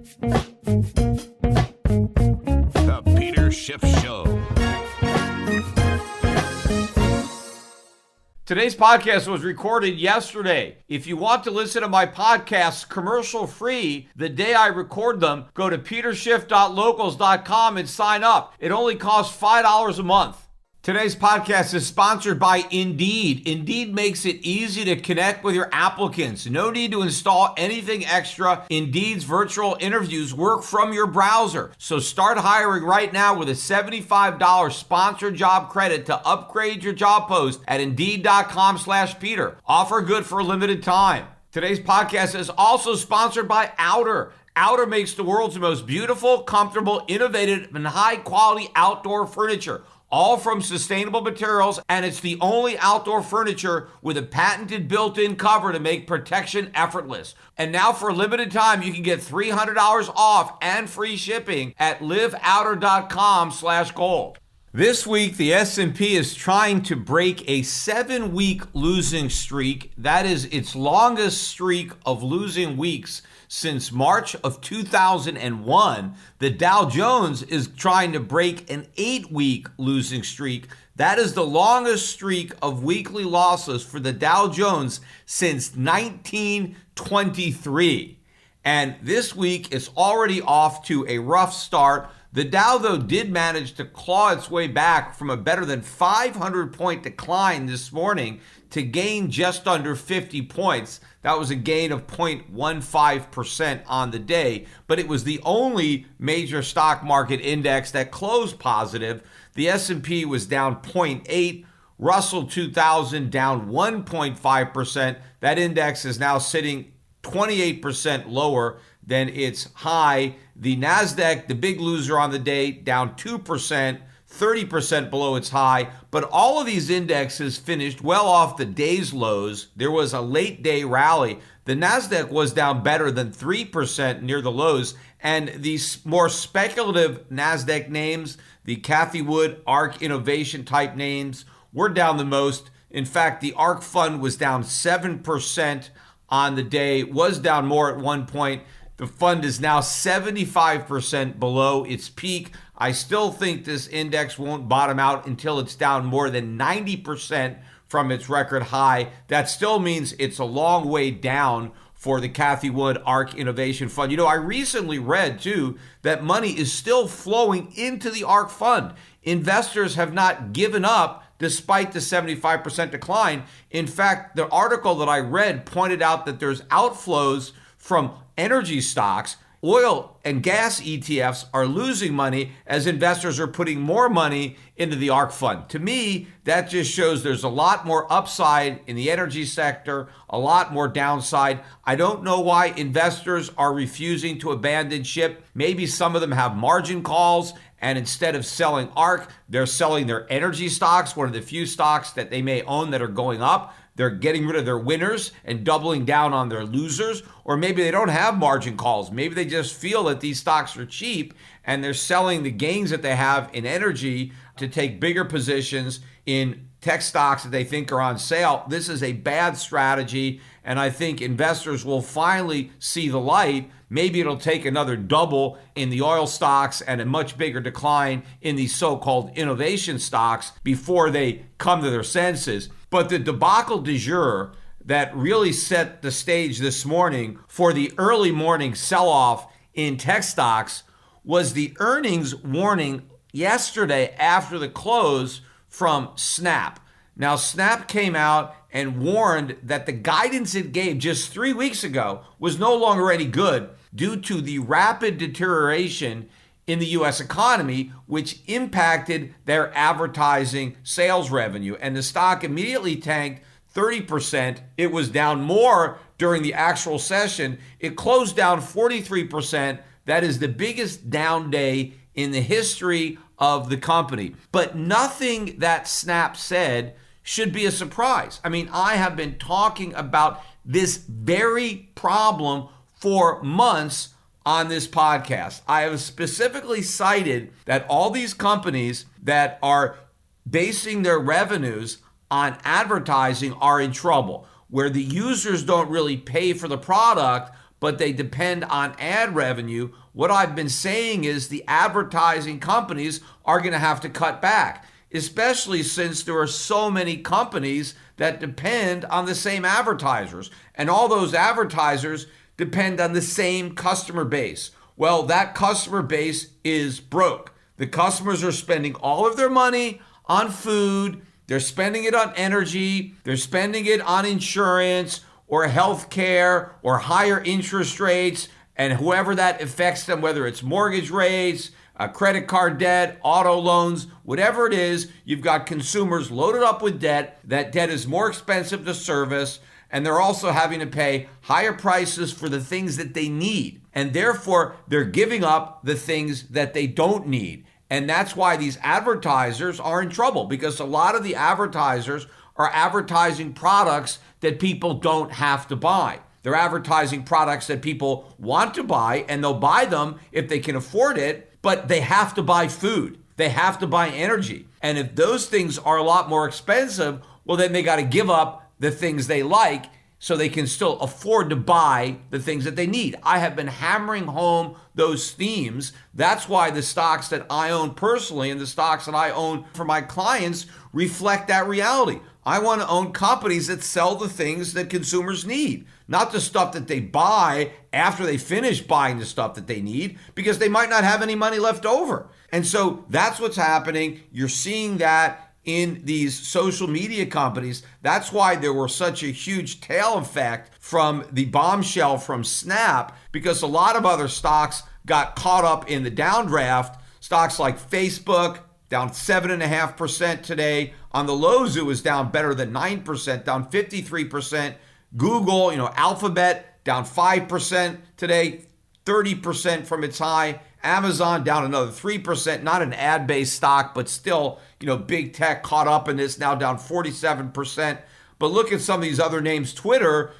The Peter Schiff Show. Today's podcast was recorded yesterday. If you want to listen to my podcasts commercial-free the day I record them, go to peterschiff.locals.com and sign up. It only costs $5 a month. Today's podcast is sponsored by Indeed. Indeed makes it easy to connect with your applicants. No need to install anything extra. Indeed's virtual interviews work from your browser. So start hiring right now with a $75 sponsored job credit to upgrade your job post at Indeed.com/Peter. Offer good for a limited time. Today's podcast is also sponsored by Outer. Outer makes the world's most beautiful, comfortable, innovative, and high-quality outdoor furniture, all from sustainable materials, and it's the only outdoor furniture with a patented built-in cover to make protection effortless. And now for a limited time, you can get $300 off and free shipping at liveouter.com/gold. This week, the S&P is trying to break a 7-week losing streak. That is its longest streak of losing weeks since March of 2001. The Dow Jones is trying to break an 8-week losing streak. That is the longest streak of weekly losses for the Dow Jones since 1923. And this week is already off to a rough start. The Dow, though, did manage to claw its way back from a better than 500-point decline this morning to gain just under 50 points. That was a gain of 0.15% on the day, but it was the only major stock market index that closed positive. The S&P was down 0.8%. Russell 2000 down 1.5%. That index is now sitting 28% lower than its high. The NASDAQ, the big loser on the day, down 2%, 30% below its high. But all of these indexes finished well off the day's lows. There was a late day rally. The NASDAQ was down better than 3% near the lows. And these more speculative NASDAQ names, the Cathie Wood, ARK Innovation type names, were down the most. In fact, the ARK fund was down 7% on the day, was down more at one point. The fund is now 75% below its peak. I still think this index won't bottom out until it's down more than 90% from its record high. That still means it's a long way down for the Cathie Wood ARK Innovation Fund. You know, I recently read, too, that money is still flowing into the ARK Fund. Investors have not given up despite the 75% decline. In fact, the article that I read pointed out that there's outflows from energy stocks. Oil and gas ETFs are losing money as investors are putting more money into the ARK fund. To me, that just shows there's a lot more upside in the energy sector, a lot more downside. I don't know why investors are refusing to abandon ship. Maybe some of them have margin calls, and instead of selling ARK, they're selling their energy stocks, one of the few stocks that they may own that are going up. They're getting rid of their winners and doubling down on their losers. Or maybe they don't have margin calls. Maybe they just feel that these stocks are cheap and they're selling the gains that they have in energy to take bigger positions in tech stocks that they think are on sale. This is a bad strategy, and I think investors will finally see the light. Maybe it'll take another double in the oil stocks and a much bigger decline in these so-called innovation stocks before they come to their senses. But the debacle du jour that really set the stage this morning for the early morning sell-off in tech stocks was the earnings warning yesterday after the close from Snap. Now, Snap came out and warned that the guidance it gave just 3 weeks ago was no longer any good due to the rapid deterioration in the U.S. economy, which impacted their advertising sales revenue. And the stock immediately tanked 30%. It was down more during the actual session. It closed down 43%. That is the biggest down day in the history of the company. But nothing that Snap said should be a surprise. I mean, I have been talking about this very problem for months on this podcast. I have specifically cited that all these companies that are basing their revenues on advertising are in trouble, where the users don't really pay for the product, but they depend on ad revenue, what I've been saying is the advertising companies are going to have to cut back, especially since there are so many companies that depend on the same advertisers. And all those advertisers depend on the same customer base. Well, that customer base is broke. The customers are spending all of their money on food, they're spending it on energy, they're spending it on insurance or health care or higher interest rates, and whoever that affects them, whether it's mortgage rates, credit card debt, auto loans, whatever it is, you've got consumers loaded up with debt. That debt is more expensive to service, and they're also having to pay higher prices for the things that they need. And therefore, they're giving up the things that they don't need. And that's why these advertisers are in trouble, because a lot of the advertisers are advertising products that people don't have to buy. They're advertising products that people want to buy, and they'll buy them if they can afford it, but they have to buy food. They have to buy energy. And if those things are a lot more expensive, well, then they got to give up the things they like so they can still afford to buy the things that they need. I have been hammering home those themes. That's why the stocks that I own personally and the stocks that I own for my clients reflect that reality. I want to own companies that sell the things that consumers need, not the stuff that they buy after they finish buying the stuff that they need, because they might not have any money left over. And so that's what's happening. You're seeing that in these social media companies. That's why there was such a huge tail effect from the bombshell from Snap, because a lot of other stocks got caught up in the downdraft. Stocks like Facebook, down 7.5% today. On the lows, it was down better than 9%, down 53%. Google, Alphabet, down 5% today, 30% from its high. Amazon down another 3%, not an ad-based stock, but still, big tech caught up in this, now down 47%. But look at some of these other names. Twitter,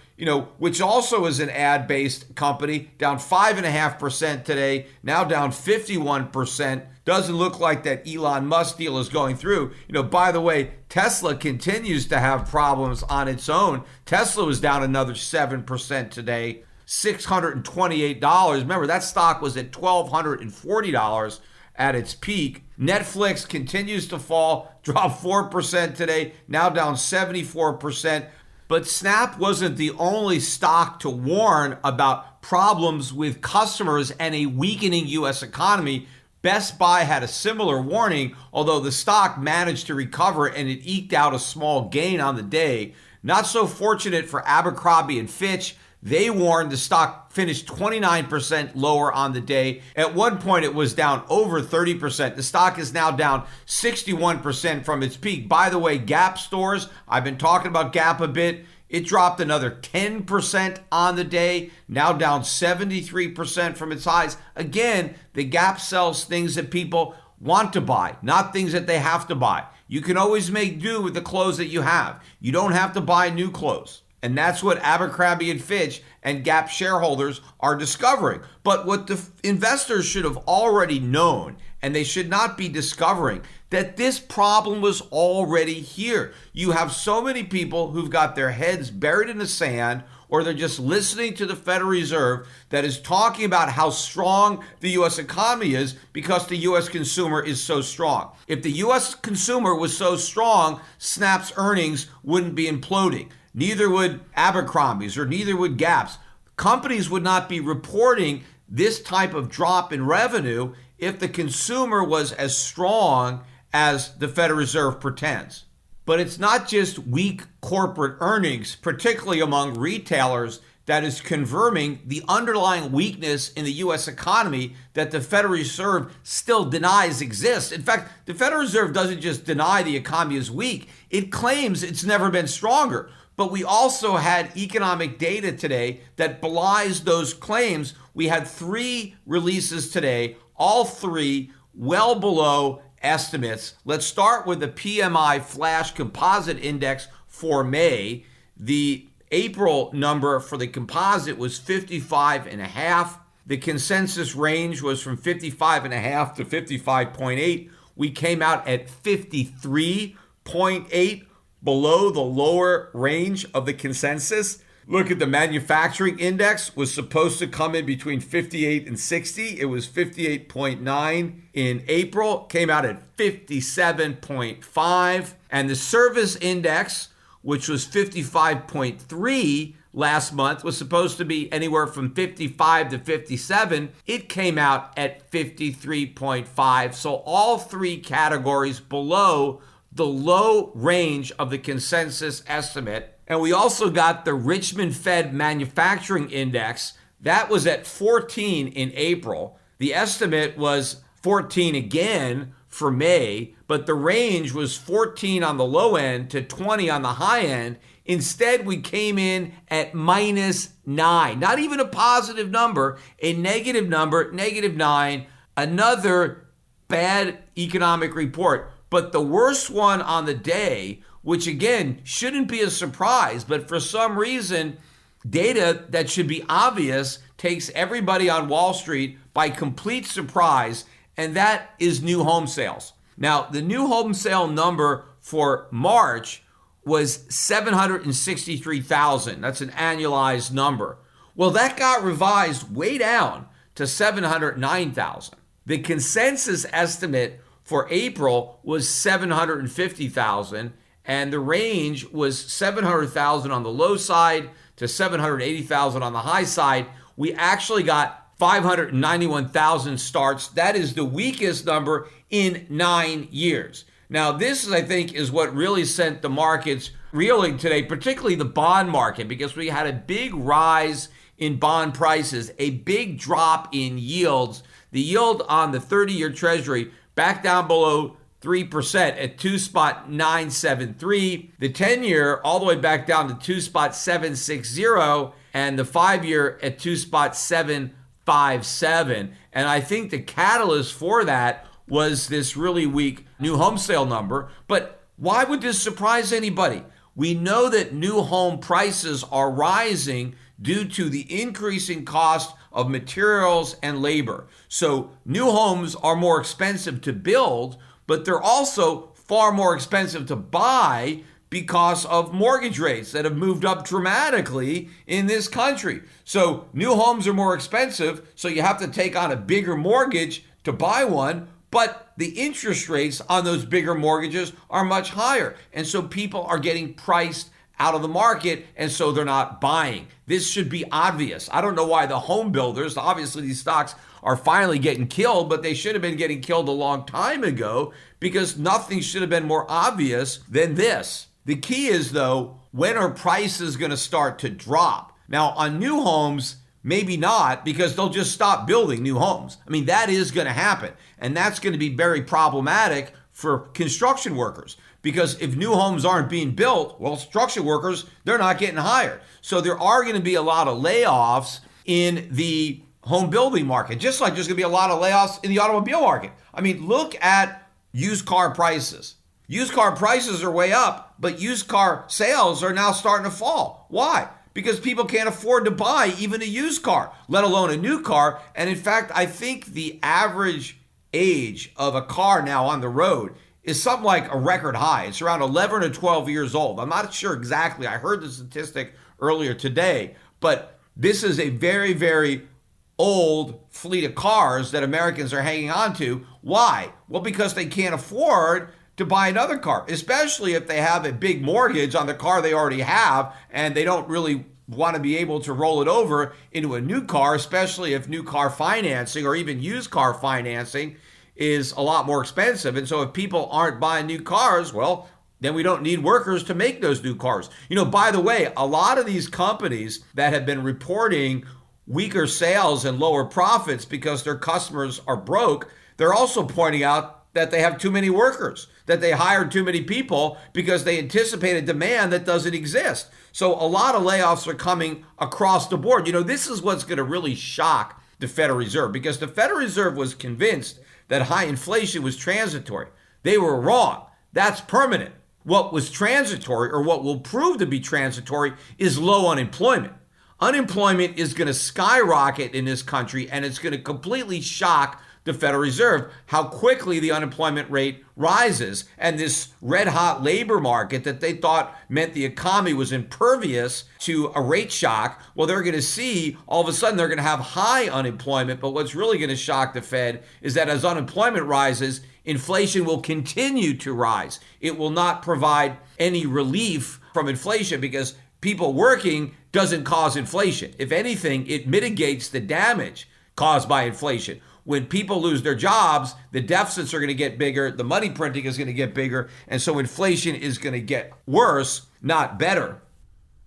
which also is an ad-based company, down 5.5% today, now down 51%. Doesn't look like that Elon Musk deal is going through. By the way, Tesla continues to have problems on its own. Tesla was down another 7% today. $628. Remember, that stock was at $1,240 at its peak. Netflix continues to fall, dropped 4% today, now down 74%. But Snap wasn't the only stock to warn about problems with customers and a weakening U.S. economy. Best Buy had a similar warning, although the stock managed to recover and it eked out a small gain on the day. Not so fortunate for Abercrombie and Fitch. They warned the stock finished 29% lower on the day. At one point, it was down over 30%. The stock is now down 61% from its peak. By the way, Gap stores, I've been talking about Gap a bit. It dropped another 10% on the day, now down 73% from its highs. Again, the Gap sells things that people want to buy, not things that they have to buy. You can always make do with the clothes that you have. You don't have to buy new clothes. And that's what Abercrombie and Fitch and Gap shareholders are discovering. But what the investors should have already known, and they should not be discovering, that this problem was already here. You have so many people who've got their heads buried in the sand, or they're just listening to the Federal Reserve that is talking about how strong the U.S. economy is because the U.S. consumer is so strong. If the U.S. consumer was so strong, Snap's earnings wouldn't be imploding. Neither would Abercrombie's or neither would Gap's. Companies would not be reporting this type of drop in revenue if the consumer was as strong as the Federal Reserve pretends. But it's not just weak corporate earnings, particularly among retailers, that is confirming the underlying weakness in the U.S. economy that the Federal Reserve still denies exists. In fact, the Federal Reserve doesn't just deny the economy is weak, it claims it's never been stronger. But we also had economic data today that belies those claims. We had 3 releases today, all 3 well below estimates. Let's start with the PMI Flash Composite Index for May. The April number for the composite was 55.5. The consensus range was from 55.5 to 55.8. We came out at 53.8, below the lower range of the consensus. Look at the manufacturing index was supposed to come in between 58 and 60. It was 58.9 in April, came out at 57.5. And the service index, which was 55.3 last month, was supposed to be anywhere from 55 to 57. It came out at 53.5. So all three categories below the low range of the consensus estimate. And we also got the Richmond Fed Manufacturing Index. That was at 14 in April. The estimate was 14 again for May, but the range was 14 on the low end to 20 on the high end. Instead, we came in at -9. Not even a positive number, a negative number, -9. Another bad economic report. But the worst one on the day, which again shouldn't be a surprise, but for some reason, data that should be obvious takes everybody on Wall Street by complete surprise, and that is new home sales. Now, the new home sale number for March was 763,000. That's an annualized number. Well, that got revised way down to 709,000. The consensus estimate for April was 750,000, and the range was 700,000 on the low side to 780,000 on the high side. We actually got 591,000 starts. That is the weakest number in 9 years. Now, this, I think, is what really sent the markets reeling today, particularly the bond market, because we had a big rise in bond prices, a big drop in yields. The yield on the 30-year Treasury back down below 3% at 2.973. The 10-year all the way back down to 2.760, and the 5-year at 2.757. And I think the catalyst for that was this really weak new home sale number. But why would this surprise anybody? We know that new home prices are rising due to the increasing cost of materials and labor. So new homes are more expensive to build, but they're also far more expensive to buy because of mortgage rates that have moved up dramatically in this country. So new homes are more expensive, so you have to take on a bigger mortgage to buy one, but the interest rates on those bigger mortgages are much higher. And so people are getting priced out of the market, and so they're not buying. This should be obvious. I don't know why the home builders, obviously these stocks are finally getting killed, but they should have been getting killed a long time ago, because nothing should have been more obvious than this. The key is, though, when are prices going to start to drop? Now, on new homes, maybe not, because they'll just stop building new homes. I mean, that is going to happen, and that's going to be very problematic for construction workers. Because if new homes aren't being built, well, construction workers, they're not getting hired. So there are going to be a lot of layoffs in the home building market, just like there's going to be a lot of layoffs in the automobile market. I mean, look at used car prices. Used car prices are way up, but used car sales are now starting to fall. Why? Because people can't afford to buy even a used car, let alone a new car. And in fact, I think the average age of a car now on the road is something like a record high. It's around 11 or 12 years old. I'm not sure exactly. I heard the statistic earlier today, but this is a very, very old fleet of cars that Americans are hanging on to. Why? Well, because they can't afford to buy another car, especially if they have a big mortgage on the car they already have, and they don't really want to be able to roll it over into a new car, especially if new car financing or even used car financing is a lot more expensive. And so if people aren't buying new cars, well, then we don't need workers to make those new cars. You know, by the way, a lot of these companies that have been reporting weaker sales and lower profits because their customers are broke, they're also pointing out that they have too many workers, that they hired too many people because they anticipated demand that doesn't exist. So a lot of layoffs are coming across the board. You know, this is what's going to really shock the Federal Reserve, because the Federal Reserve was convinced that high inflation was transitory. They were wrong. That's permanent. What was transitory, or what will prove to be transitory, is low unemployment. unemployment is going to skyrocket in this country, and it's going to completely shock the Federal Reserve how quickly the unemployment rate rises. And this red hot labor market that they thought meant the economy was impervious to a rate shock, well, they're going to see all of a sudden they're going to have high unemployment. But what's really going to shock the Fed is that as unemployment rises, inflation will continue to rise. It will not provide any relief from inflation because people working doesn't cause inflation. If anything, it mitigates the damage caused by inflation. When people lose their jobs, the deficits are going to get bigger, the money printing is going to get bigger, and so inflation is going to get worse, not better.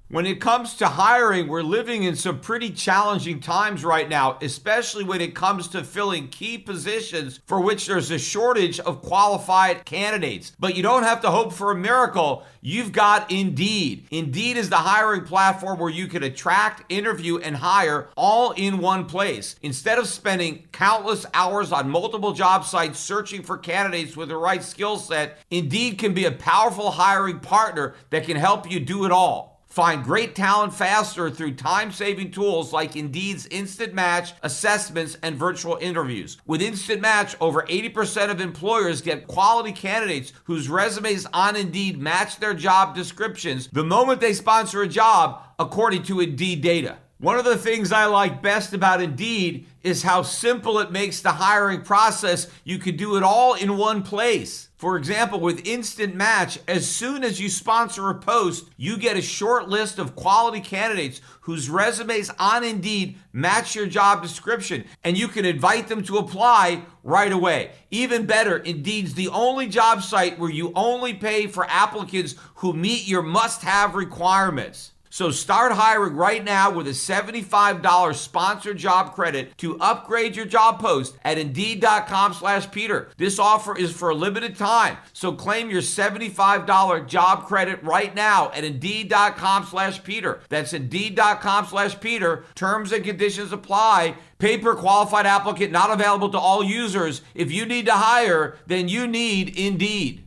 When it comes to hiring, we're living in some pretty challenging times right now, especially when it comes to filling key positions for which there's a shortage of qualified candidates. But you don't have to hope for a miracle. You've got Indeed. Indeed is the hiring platform where you can attract, interview, and hire all in one place. Instead of spending countless hours on multiple job sites searching for candidates with the right skill set, Indeed can be a powerful hiring partner that can help you do it all. Find great talent faster through time-saving tools like Indeed's Instant Match, assessments, and virtual interviews. With Instant Match, over 80% of employers get quality candidates whose resumes on Indeed match their job descriptions the moment they sponsor a job, according to Indeed data. One of the things I like best about Indeed is how simple it makes the hiring process. You can do it all in one place. For example, with Instant Match, as soon as you sponsor a post, you get a short list of quality candidates whose resumes on Indeed match your job description, and you can invite them to apply right away. Even better, Indeed's the only job site where you only pay for applicants who meet your must-have requirements. So start hiring right now with a $75 sponsored job credit to upgrade your job post at Indeed.com/Peter. This offer is for a limited time, so claim your $75 job credit right now at Indeed.com/Peter. That's Indeed.com/Peter. Terms and conditions apply. Pay per qualified applicant, not available to all users. If you need to hire, then you need Indeed.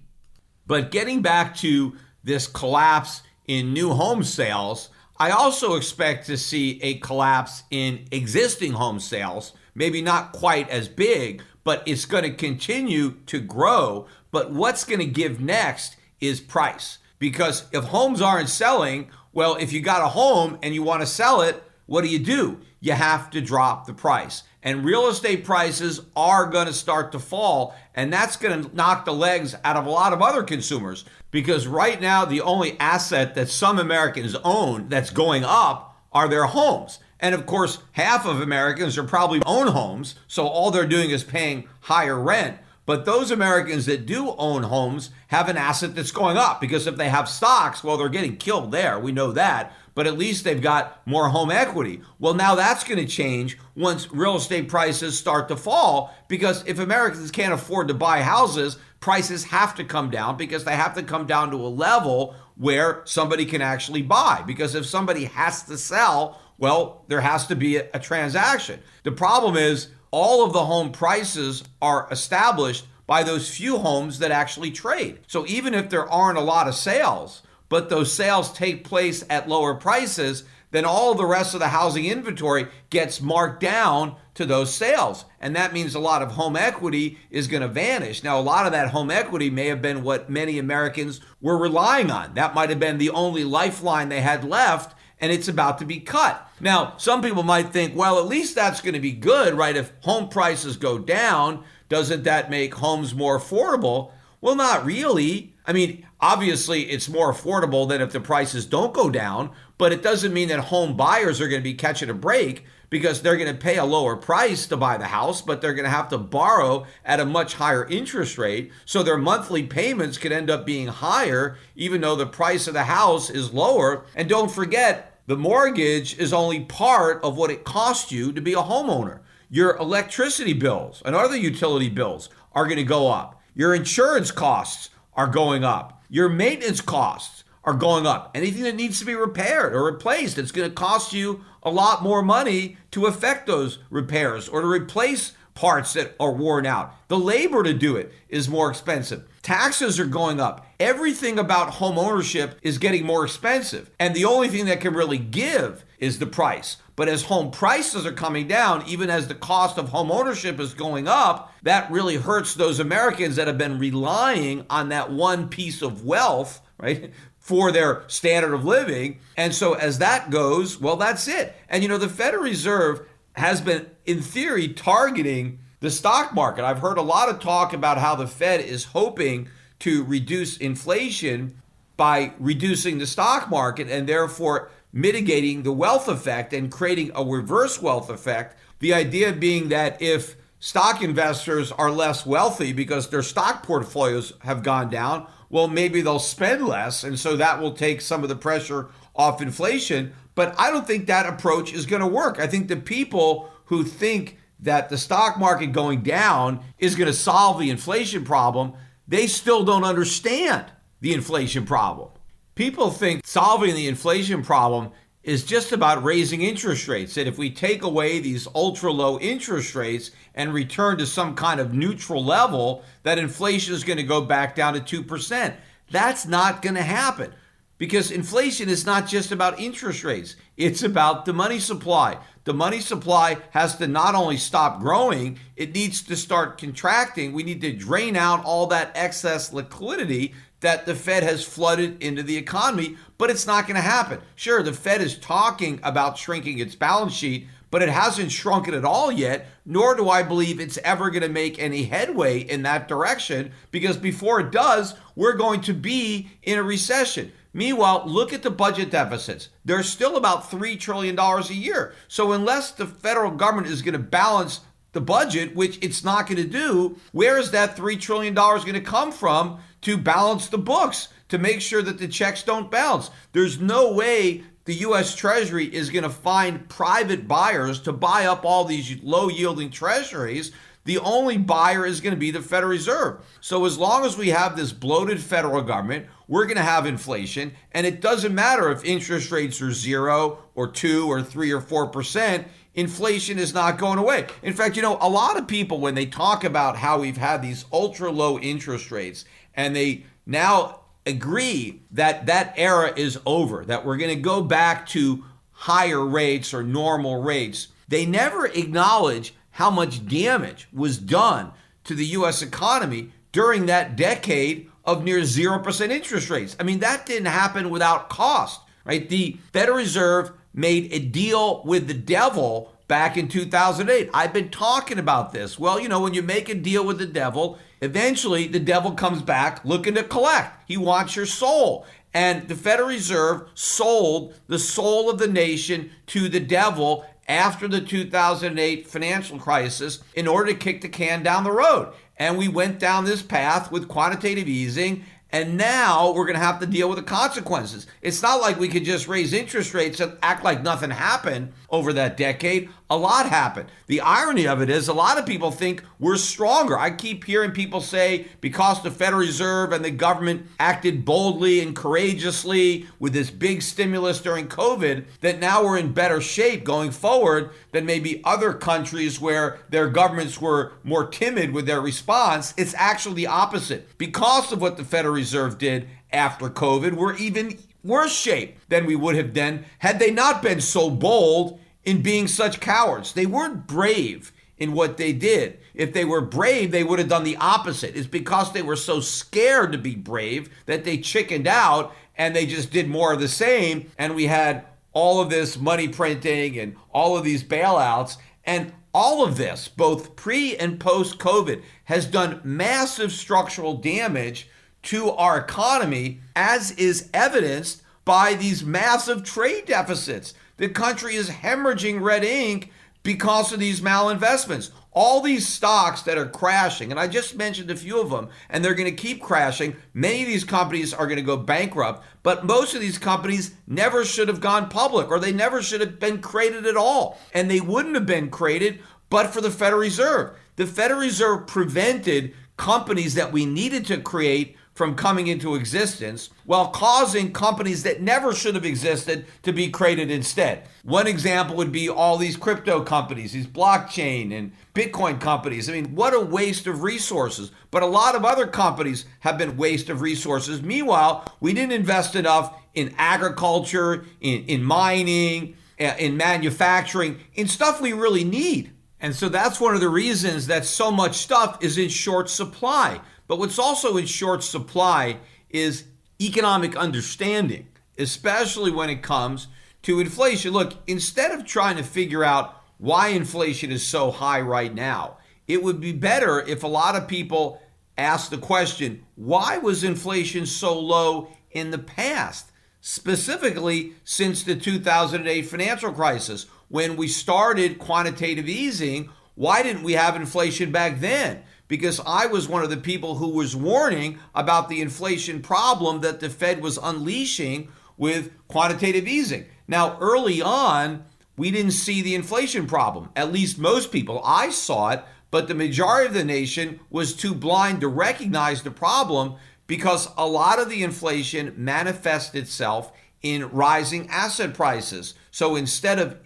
But getting back to this collapse in new home sales, I also expect to see a collapse in existing home sales, maybe not quite as big, but it's going to continue to grow. But what's going to give next is price. Because if homes aren't selling, well, if you got a home and you want to sell it, what do? You have to drop the price. And real estate prices are going to start to fall, and that's going to knock the legs out of a lot of other consumers. Because right now, the only asset that some Americans own that's going up are their homes. And of course, half of Americans are probably own homes, so all they're doing is paying higher rent. But those Americans that do own homes have an asset that's going up, because if they have stocks, well, they're getting killed there. We know that. But at least they've got more home equity. Well, now that's going to change once real estate prices start to fall, because if Americans can't afford to buy houses, prices have to come down, because they have to come down to a level where somebody can actually buy. Because if somebody has to sell, well, there has to be a transaction. The problem is all of the home prices are established by those few homes that actually trade. So even if there aren't a lot of sales, but those sales take place at lower prices, then all the rest of the housing inventory gets marked down to those sales. And that means a lot of home equity is going to vanish. Now, a lot of that home equity may have been what many Americans were relying on. That might have been the only lifeline they had left, and it's about to be cut. Now, some people might think, well, at least that's going to be good, right? If home prices go down, doesn't that make homes more affordable? Well, not really. I mean, obviously, it's more affordable than if the prices don't go down, but it doesn't mean that home buyers are going to be catching a break, because they're going to pay a lower price to buy the house, but they're going to have to borrow at a much higher interest rate. So their monthly payments could end up being higher, even though the price of the house is lower. And don't forget, the mortgage is only part of what it costs you to be a homeowner. Your electricity bills and other utility bills are going to go up. Your insurance costs are going up. Your maintenance costs are going up. Anything that needs to be repaired or replaced, it's going to cost you a lot more money to effect those repairs or to replace parts that are worn out. The labor to do it is more expensive. Taxes are going up. Everything about home ownership is getting more expensive. And the only thing that can really give is the price. But as home prices are coming down, even as the cost of home ownership is going up, that really hurts those Americans that have been relying on that one piece of wealth, right, for their standard of living. And so as that goes, well, that's it. And the Federal Reserve has been, in theory, targeting the stock market. I've heard a lot of talk about how the Fed is hoping to reduce inflation by reducing the stock market and therefore mitigating the wealth effect and creating a reverse wealth effect. The idea being that if stock investors are less wealthy because their stock portfolios have gone down, well, maybe they'll spend less. And so that will take some of the pressure off inflation. But I don't think that approach is going to work. I think the people who think that the stock market going down is going to solve the inflation problem, they still don't understand the inflation problem. People think solving the inflation problem is just about raising interest rates. That if we take away these ultra low interest rates and return to some kind of neutral level, that inflation is going to go back down to 2%. That's not going to happen because inflation is not just about interest rates. It's about the money supply. The money supply has to not only stop growing, it needs to start contracting. We need to drain out all that excess liquidity that the Fed has flooded into the economy, but it's not going to happen. Sure, the Fed is talking about shrinking its balance sheet, but it hasn't shrunk it at all yet, nor do I believe it's ever going to make any headway in that direction, because before it does, we're going to be in a recession. Meanwhile, look at the budget deficits. They're still about $3 trillion a year. So unless the federal government is going to balance the budget, which it's not going to do, where is that $3 trillion going to come from to balance the books, to make sure that the checks don't bounce? There's no way the U.S. Treasury is going to find private buyers to buy up all these low-yielding treasuries. The only buyer is going to be the Federal Reserve. So as long as we have this bloated federal government, we're going to have inflation. And it doesn't matter if interest rates are 0 or 2 or 3 or 4%. Inflation is not going away. In fact, a lot of people, when they talk about how we've had these ultra low interest rates and they now agree that that era is over, that we're going to go back to higher rates or normal rates, they never acknowledge how much damage was done to the U.S. economy during that decade of near 0% interest rates. I mean, that didn't happen without cost, right? The Federal Reserve made a deal with the devil back in 2008. I've been talking about this. Well, when you make a deal with the devil, eventually the devil comes back looking to collect. He wants your soul. And the Federal Reserve sold the soul of the nation to the devil after the 2008 financial crisis in order to kick the can down the road. And we went down this path with quantitative easing, and now we're going to have to deal with the consequences. It's not like we could just raise interest rates and act like nothing happened over that decade. A lot happened. The irony of it is a lot of people think we're stronger. I keep hearing people say because the Federal Reserve and the government acted boldly and courageously with this big stimulus during COVID, that now we're in better shape going forward than maybe other countries where their governments were more timid with their response. It's actually the opposite. Because of what the Federal Reserve did after COVID, we're even worse shape than we would have been had they not been so bold in being such cowards. They weren't brave in what they did. If they were brave, they would have done the opposite. It's because they were so scared to be brave that they chickened out and they just did more of the same. And we had all of this money printing and all of these bailouts. And all of this, both pre and post COVID, has done massive structural damage to our economy, as is evidenced by these massive trade deficits. The country is hemorrhaging red ink because of these malinvestments. All these stocks that are crashing, and I just mentioned a few of them, and they're going to keep crashing. Many of these companies are going to go bankrupt, but most of these companies never should have gone public, or they never should have been created at all. And they wouldn't have been created but for the Federal Reserve. The Federal Reserve prevented companies that we needed to create from coming into existence while causing companies that never should have existed to be created instead. One example would be all these crypto companies, these blockchain and Bitcoin companies. I mean, what a waste of resources. But a lot of other companies have been waste of resources. Meanwhile, we didn't invest enough in agriculture, in mining, in manufacturing, in stuff we really need. And so that's one of the reasons that so much stuff is in short supply. But what's also in short supply is economic understanding, especially when it comes to inflation. Look, instead of trying to figure out why inflation is so high right now, it would be better if a lot of people asked the question, why was inflation so low in the past? Specifically since the 2008 financial crisis. When we started quantitative easing, why didn't we have inflation back then? Because I was one of the people who was warning about the inflation problem that the Fed was unleashing with quantitative easing. Now, early on, we didn't see the inflation problem. At least most people. I saw it, but the majority of the nation was too blind to recognize the problem because a lot of the inflation manifests itself in rising asset prices. So instead of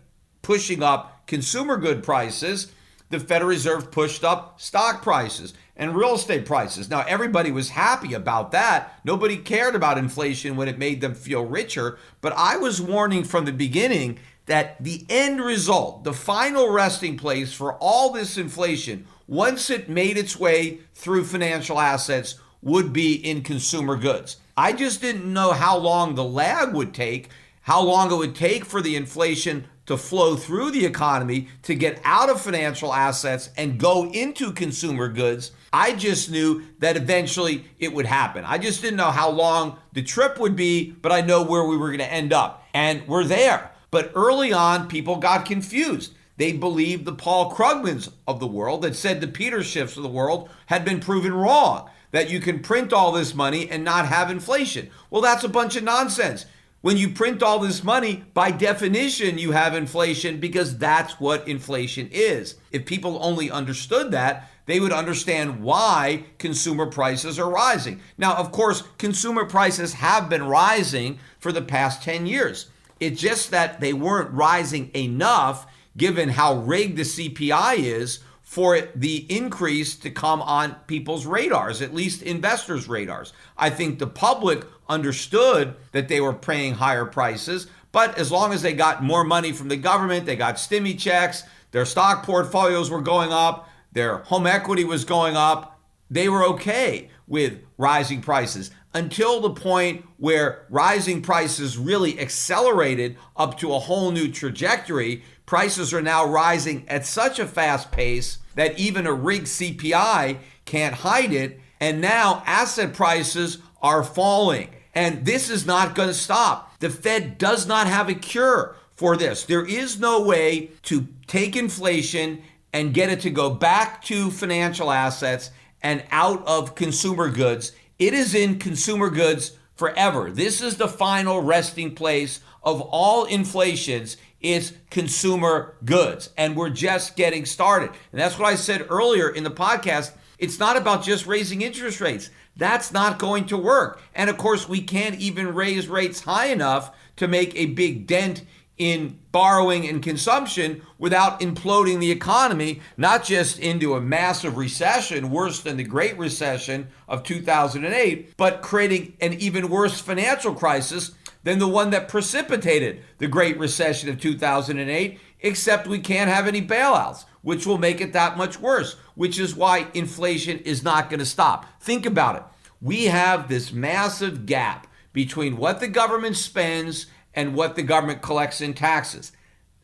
pushing up consumer good prices, the Federal Reserve pushed up stock prices and real estate prices. Now, everybody was happy about that. Nobody cared about inflation when it made them feel richer. But I was warning from the beginning that the end result, the final resting place for all this inflation, once it made its way through financial assets, would be in consumer goods. I just didn't know how long the lag would take, how long it would take for the inflation to flow through the economy, to get out of financial assets and go into consumer goods. I just knew that eventually it would happen. I just didn't know how long the trip would be, but I know where we were going to end up. And we're there. But early on, people got confused. They believed the Paul Krugmans of the world that said the Peter Schiffs of the world had been proven wrong, that you can print all this money and not have inflation. Well, that's a bunch of nonsense. When you print all this money, by definition, you have inflation because that's what inflation is. If people only understood that, they would understand why consumer prices are rising. Now, of course, consumer prices have been rising for the past 10 years. It's just that they weren't rising enough, given how rigged the CPI is, for the increase to come on people's radars, at least investors' radars. I think the public understood that they were paying higher prices, but as long as they got more money from the government, they got stimmy checks, their stock portfolios were going up, their home equity was going up, they were okay with rising prices until the point where rising prices really accelerated up to a whole new trajectory. Prices are now rising at such a fast pace that even a rigged CPI can't hide it. And now asset prices are falling. And this is not going to stop. The Fed does not have a cure for this. There is no way to take inflation and get it to go back to financial assets and out of consumer goods. It is in consumer goods forever. This is the final resting place of all inflations. It's consumer goods. And we're just getting started. And that's what I said earlier in the podcast. It's not about just raising interest rates. That's not going to work. And of course, we can't even raise rates high enough to make a big dent in borrowing and consumption without imploding the economy, not just into a massive recession, worse than the Great Recession of 2008, but creating an even worse financial crisis than the one that precipitated the Great Recession of 2008, except we can't have any bailouts, which will make it that much worse, which is why inflation is not going to stop. Think about it. We have this massive gap between what the government spends and what the government collects in taxes.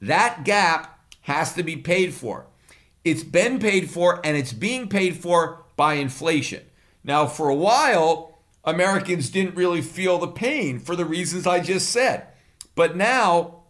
That gap has to be paid for. It's been paid for, and it's being paid for by inflation. Now, for a while, Americans didn't really feel the pain for the reasons I just said. But now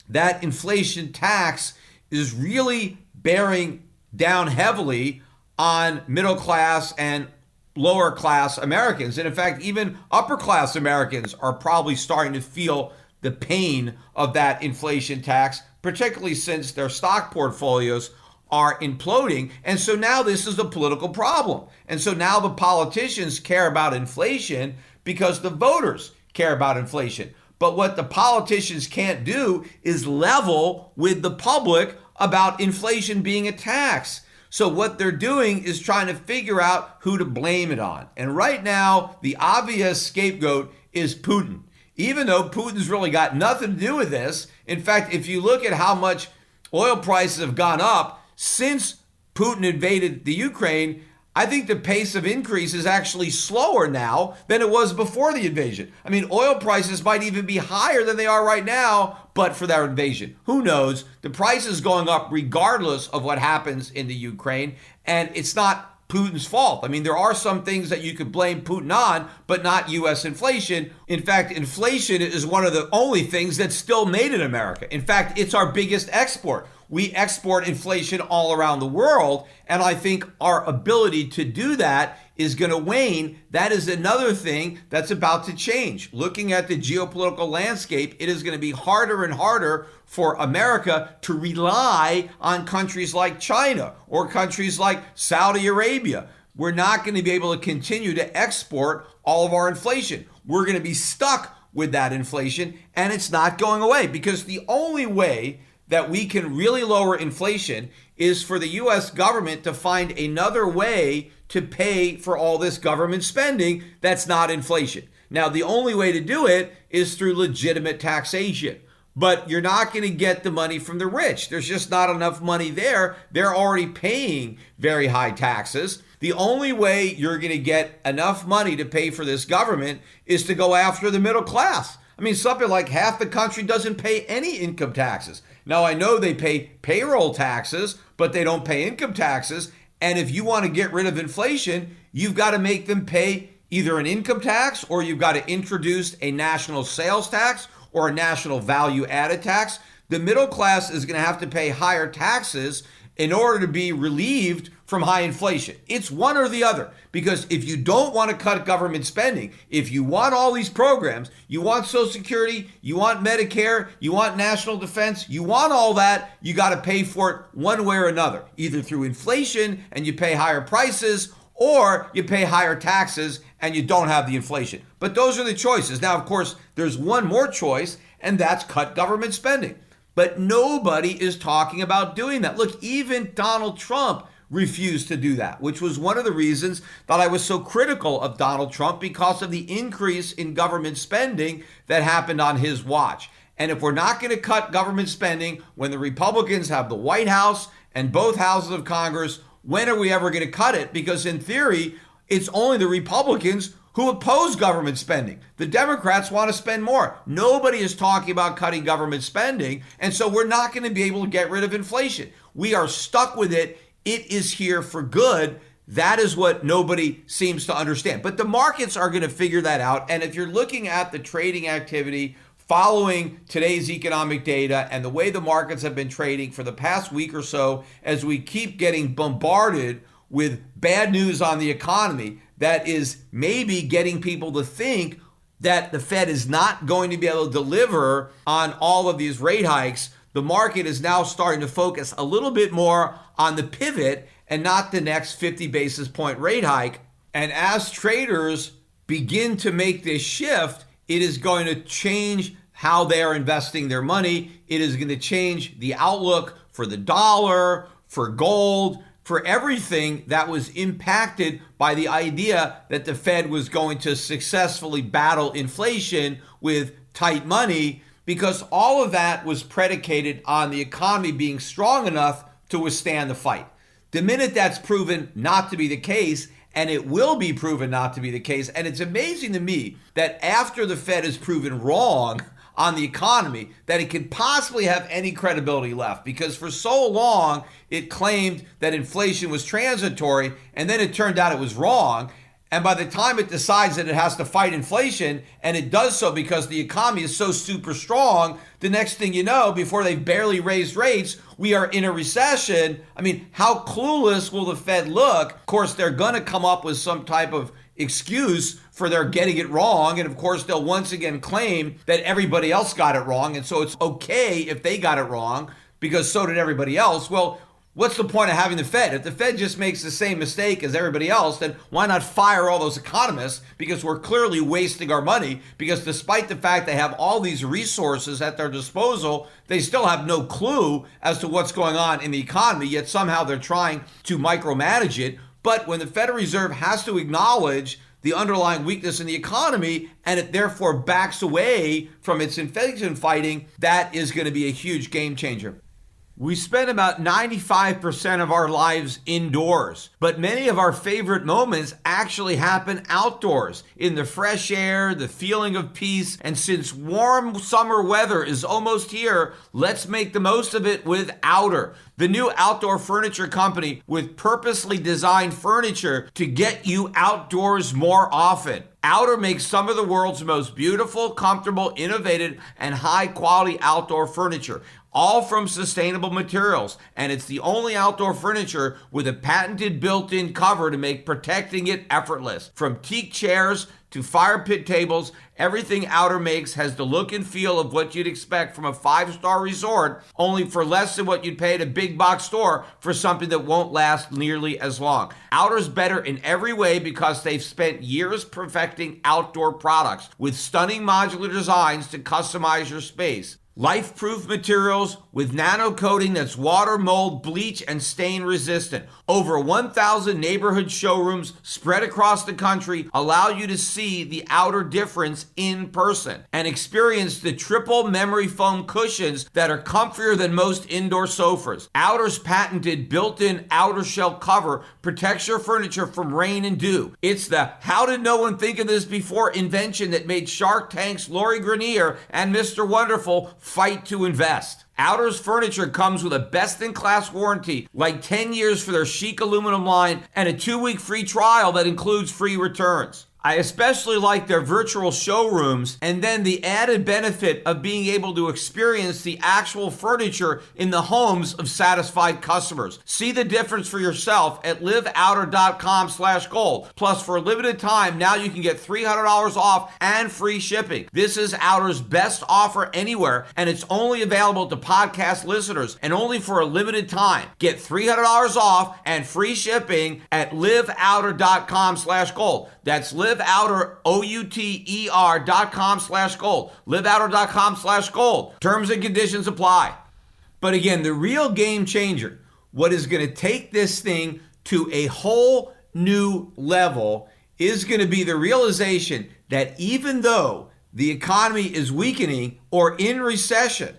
that inflation tax is really bearing down heavily on middle class and lower class Americans. And in fact, even upper class Americans are probably starting to feel the pain of that inflation tax, particularly since their stock portfolios are imploding. And so now this is a political problem. And so now the politicians care about inflation because the voters care about inflation. But what the politicians can't do is level with the public about inflation being a tax. So what they're doing is trying to figure out who to blame it on. And right now, the obvious scapegoat is Putin. Even though Putin's really got nothing to do with this. In fact, if you look at how much oil prices have gone up since Putin invaded the Ukraine, I think the pace of increase is actually slower now than it was before the invasion. I mean, oil prices might even be higher than they are right now, but for that invasion. Who knows? The price is going up regardless of what happens in the Ukraine, and it's not Putin's fault. I mean, there are some things that you could blame Putin on, but not U.S. inflation. In fact, inflation is one of the only things that's still made in America. In fact, it's our biggest export. We export inflation all around the world, and I think our ability to do that is going to wane. That is another thing that's about to change. Looking at the geopolitical landscape, it is going to be harder and harder for America to rely on countries like China or countries like Saudi Arabia. We're not going to be able to continue to export all of our inflation. We're going to be stuck with that inflation, and it's not going away, because the only way that we can really lower inflation is for the U.S. government to find another way to pay for all this government spending that's not inflation. Now, the only way to do it is through legitimate taxation. But you're not going to get the money from the rich. There's just not enough money there. They're already paying very high taxes. The only way you're going to get enough money to pay for this government is to go after the middle class. I mean, something like half the country doesn't pay any income taxes. Now, I know they pay payroll taxes, but they don't pay income taxes. And if you want to get rid of inflation, you've got to make them pay either an income tax, or you've got to introduce a national sales tax or a national value added tax. The middle class is going to have to pay higher taxes in order to be relieved from high inflation. It's one or the other, because if you don't want to cut government spending, if you want all these programs, you want Social Security, you want Medicare, you want national defense, you want all that, you got to pay for it one way or another, either through inflation and you pay higher prices, or you pay higher taxes and you don't have the inflation. But those are the choices. Now, of course, there's one more choice, and that's cut government spending. But nobody is talking about doing that. Look, even Donald Trump refused to do that, which was one of the reasons that I was so critical of Donald Trump, because of the increase in government spending that happened on his watch. And if we're not going to cut government spending when the Republicans have the White House and both houses of Congress, when are we ever going to cut it? Because in theory, it's only the Republicans who oppose government spending. The Democrats want to spend more. Nobody is talking about cutting government spending, and so we're not going to be able to get rid of inflation. We are stuck with it. It is here for good. That is what nobody seems to understand. But the markets are going to figure that out. And if you're looking at the trading activity following today's economic data and the way the markets have been trading for the past week or so, as we keep getting bombarded with bad news on the economy, that is maybe getting people to think that the Fed is not going to be able to deliver on all of these rate hikes, the market is now starting to focus a little bit more on the pivot and not the next 50 basis point rate hike. And as traders begin to make this shift, it is going to change how they are investing their money. It is going to change the outlook for the dollar, for gold, for everything that was impacted by the idea that the Fed was going to successfully battle inflation with tight money, because all of that was predicated on the economy being strong enough to withstand the fight. The minute that's proven not to be the case, and it will be proven not to be the case, and it's amazing to me that after the Fed is proven wrong on the economy, that it could possibly have any credibility left, because for so long it claimed that inflation was transitory, and then it turned out it was wrong. And by the time it decides that it has to fight inflation, and it does so because the economy is so super strong, the next thing you know, before they've barely raised rates, we are in a recession. I mean, how clueless will the Fed look? Of course, they're going to come up with some type of excuse for their getting it wrong. And of course, they'll once again claim that everybody else got it wrong. And so it's okay if they got it wrong because so did everybody else. Well, What's the point of having the Fed? If the Fed just makes the same mistake as everybody else, then why not fire all those economists? Because we're clearly wasting our money, because despite the fact they have all these resources at their disposal, they still have no clue as to what's going on in the economy, yet somehow they're trying to micromanage it. But when the Federal Reserve has to acknowledge the underlying weakness in the economy and it therefore backs away from its inflation fighting, that is going to be a huge game changer. We spend about 95% of our lives indoors, but many of our favorite moments actually happen outdoors, in the fresh air, the feeling of peace. And since warm summer weather is almost here, let's make the most of it with Outer, the new outdoor furniture company with purposely designed furniture to get you outdoors more often. Outer makes some of the world's most beautiful, comfortable, innovative, and high-quality outdoor furniture, all from sustainable materials. And it's the only outdoor furniture with a patented built-in cover to make protecting it effortless. From teak chairs to fire pit tables, everything Outer makes has the look and feel of what you'd expect from a 5-star resort, only for less than what you'd pay at a big box store for something that won't last nearly as long. Outer's better in every way because they've spent years perfecting outdoor products with stunning modular designs to customize your space. Life-proof materials with nano coating that's water, mold, bleach, and stain resistant. Over 1,000 neighborhood showrooms spread across the country allow you to see the Outer difference in person and experience the triple memory foam cushions that are comfier than most indoor sofas. Outer's patented built-in outer shell cover protects your furniture from rain and dew. It's the "how did no one think of this before" invention that made Shark Tank's Lori Greiner and Mr. Wonderful fight to invest. Outer's furniture comes with a best-in-class warranty, like 10 years for their chic aluminum line, and a 2-week free trial that includes free returns. I especially like their virtual showrooms, and then the added benefit of being able to experience the actual furniture in the homes of satisfied customers. See the difference for yourself at liveouter.com/gold. Plus, for a limited time, now you can get $300 off and free shipping. This is Outer's best offer anywhere, and it's only available to podcast listeners and only for a limited time. Get $300 off and free shipping at liveouter.com/gold. That's liveouter.com/gold. liveouter.com/gold. Terms and conditions apply. But again, the real game changer, what is going to take this thing to a whole new level, is going to be the realization that even though the economy is weakening or in recession,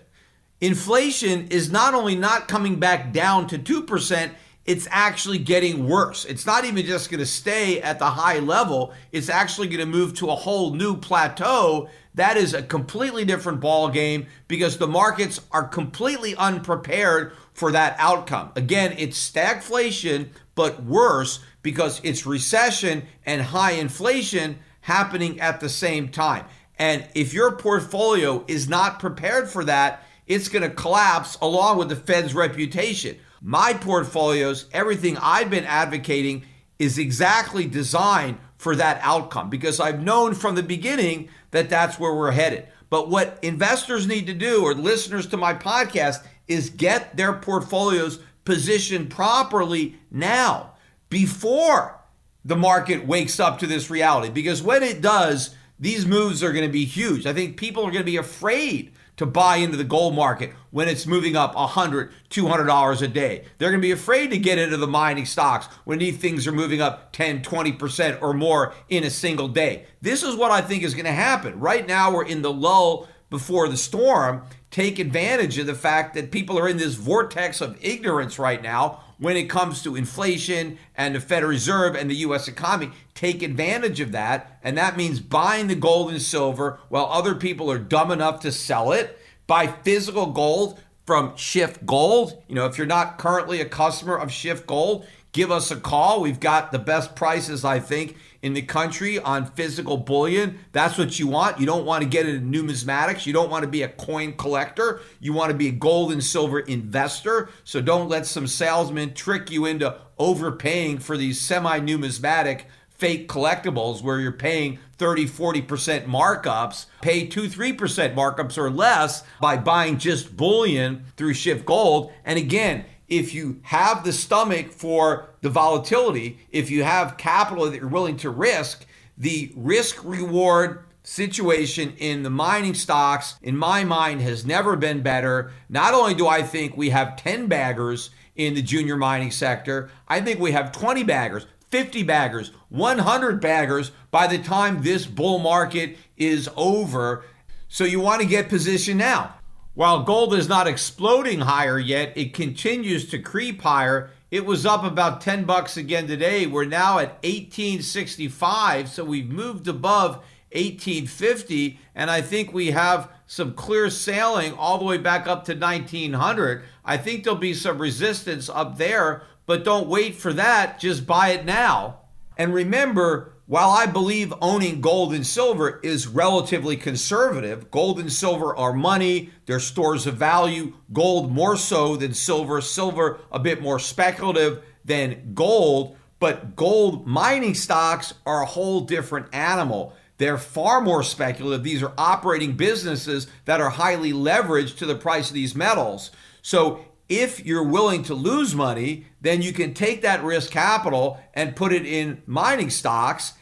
inflation is not only not coming back down to 2%, it's actually getting worse. It's not even just going to stay at the high level. It's actually going to move to a whole new plateau. That is a completely different ball game because the markets are completely unprepared for that outcome. Again, it's stagflation, but worse because it's recession and high inflation happening at the same time. And if your portfolio is not prepared for that, it's going to collapse along with the Fed's reputation. My portfolios, everything I've been advocating is exactly designed for that outcome because I've known from the beginning that that's where we're headed. But what investors need to do, or listeners to my podcast, is get their portfolios positioned properly now before the market wakes up to this reality. Because when it does, these moves are going to be huge. I think people are going to be afraid to buy into the gold market when it's moving up $100, $200 a day. They're going to be afraid to get into the mining stocks when these things are moving up 10, 20% or more in a single day. This is what I think is going to happen. Right now, we're in the lull before the storm. Take advantage of the fact that people are in this vortex of ignorance right now when it comes to inflation and the Federal Reserve and the U.S. economy. Take advantage of that, and that means buying the gold and silver while other people are dumb enough to sell it. Buy physical gold from Shift Gold. You know, if you're not currently a customer of Shift Gold, give us a call. We've got the best prices, I think, in the country on physical bullion. That's what you want. You don't want to get into numismatics. You don't want to be a coin collector. You want to be a gold and silver investor. So don't let some salesman trick you into overpaying for these semi-numismatic fake collectibles where you're paying 30, 40% markups. Pay 2-3% markups or less by buying just bullion through Shift Gold. And again, if you have the stomach for the volatility, if you have capital that you're willing to risk, the risk reward situation in the mining stocks, in my mind, has never been better. Not only do I think we have 10 baggers in the junior mining sector, I think we have 20 baggers, 50 baggers, 100 baggers by the time this bull market is over. So you want to get positioned now. While gold is not exploding higher yet, it continues to creep higher. It was up about $10 again today. We're now at 1865, so we've moved above 1850, and I think we have some clear sailing all the way back up to 1900. I think there'll be some resistance up there, but don't wait for that. Just buy it now. And remember, while I believe owning gold and silver is relatively conservative, gold and silver are money, they're stores of value, gold more so than silver, silver a bit more speculative than gold, but gold mining stocks are a whole different animal. They're far more speculative. These are operating businesses that are highly leveraged to the price of these metals. So if you're willing to lose money, then you can take that risk capital and put it in mining stocks.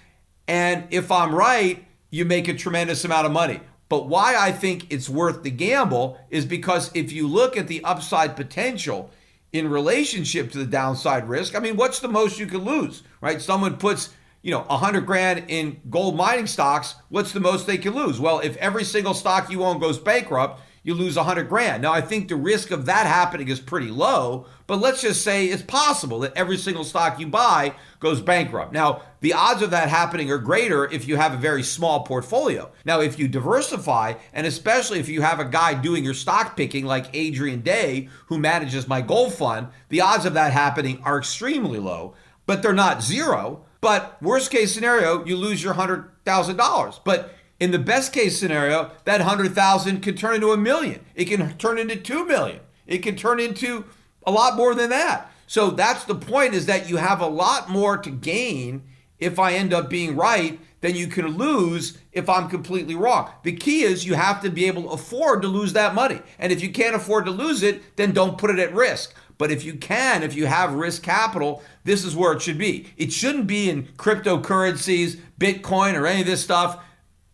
And if I'm right, you make a tremendous amount of money. But why I think it's worth the gamble is because if you look at the upside potential in relationship to the downside risk, I mean, what's the most you can lose, right? Someone puts 100 grand in gold mining stocks, what's the most they can lose? Well, if every single stock you own goes bankrupt, you lose 100 grand. Now, I think the risk of that happening is pretty low, but let's just say it's possible that every single stock you buy goes bankrupt. Now, the odds of that happening are greater if you have a very small portfolio. Now, if you diversify, and especially if you have a guy doing your stock picking like Adrian Day, who manages my gold fund, the odds of that happening are extremely low, but they're not zero. But worst case scenario, you lose your $100,000. But in the best case scenario, that 100,000 could turn into $1 million. It can turn into $2 million. It can turn into a lot more than that. So that's the point, is that you have a lot more to gain if I end up being right than you can lose if I'm completely wrong. The key is you have to be able to afford to lose that money. And if you can't afford to lose it, then don't put it at risk. But if you can, if you have risk capital, this is where it should be. It shouldn't be in cryptocurrencies, Bitcoin, or any of this stuff.